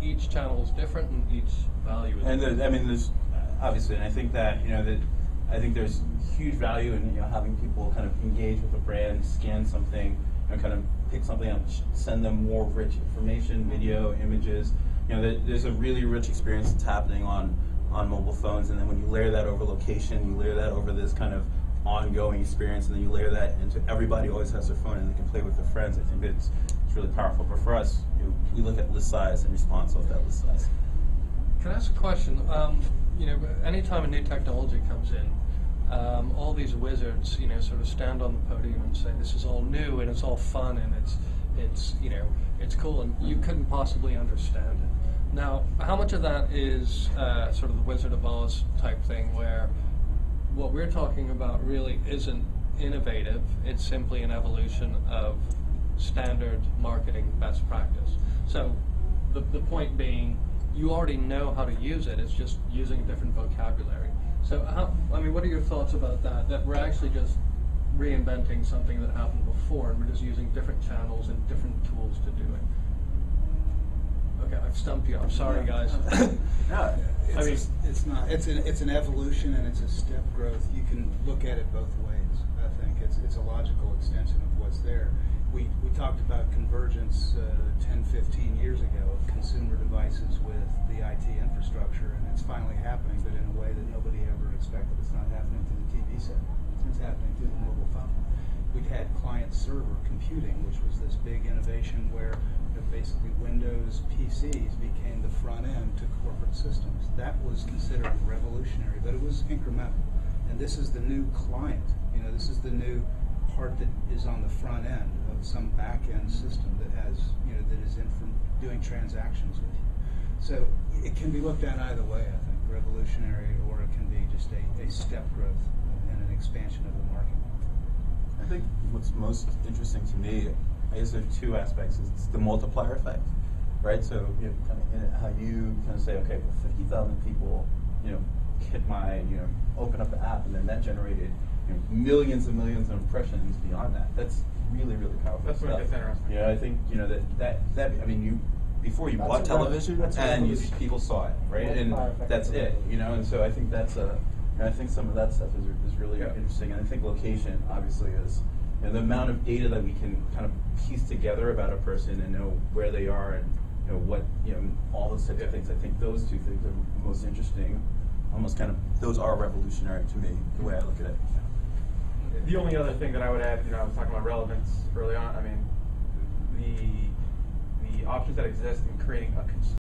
each channel is different and each value is different. I mean, there's obviously, and I think that I think there's huge value in having people kind of engage with a brand, scan something, kind of pick something up, send them more rich information, video, images. There's a really rich experience that's happening on mobile phones, and then when you layer that over location, you layer that over this kind of ongoing experience, and then you layer that into everybody always has their phone and they can play with their friends. I think it's really powerful. But for us, we look at list size and response off that list size. Can I ask a question? Anytime a new technology comes in, all these wizards, sort of stand on the podium and say this is all new and it's all fun and it's cool, and you couldn't possibly understand it. Now, how much of that is sort of the Wizard of Oz type thing, where what we're talking about really isn't innovative, it's simply an evolution of standard marketing best practice? So the point being, you already know how to use it, it's just using a different vocabulary. So what are your thoughts about that, that we're actually just reinventing something that happened before and we're just using different channels and different tools to do it? Okay, I've stumped you. I'm sorry, guys. No, it's an evolution and it's a step growth. You can look at it both ways. I think it's a logical extension of what's there. We talked about convergence 10, 15 years ago of consumer devices with the IT infrastructure, and it's finally happening, but in a way that nobody ever expected. It's not happening to the TV set. It's happening to the mobile phone. We'd had client-server computing, which was this big innovation where basically Windows PCs became the front end to corporate systems. That was considered revolutionary, but it was incremental. And this is the new client. This is the new part that is on the front end of some back-end system that has, that is doing transactions with you. So it can be looked at either way, I think, revolutionary, or it can be just a step growth and an expansion of the market. I think what's most interesting to me, I guess there's two aspects. It's the multiplier effect, right? So how you kind of say, okay, well, 50,000 people, hit my, open up the app, and then that generated millions and millions of impressions beyond that. That's really, really powerful. That's what gets interesting. Yeah, I think before you bought television, and people saw it, right? And that's it, And so I think I think some of that stuff is really interesting. And I think location obviously is the amount of data that we can kind of piece together about a person and know where they are and what all those types of things. I think those two things are most interesting. Almost kind of those are revolutionary to me, the way I look at it. The only other thing that I would add, I was talking about relevance early on. I mean, the options that exist in creating a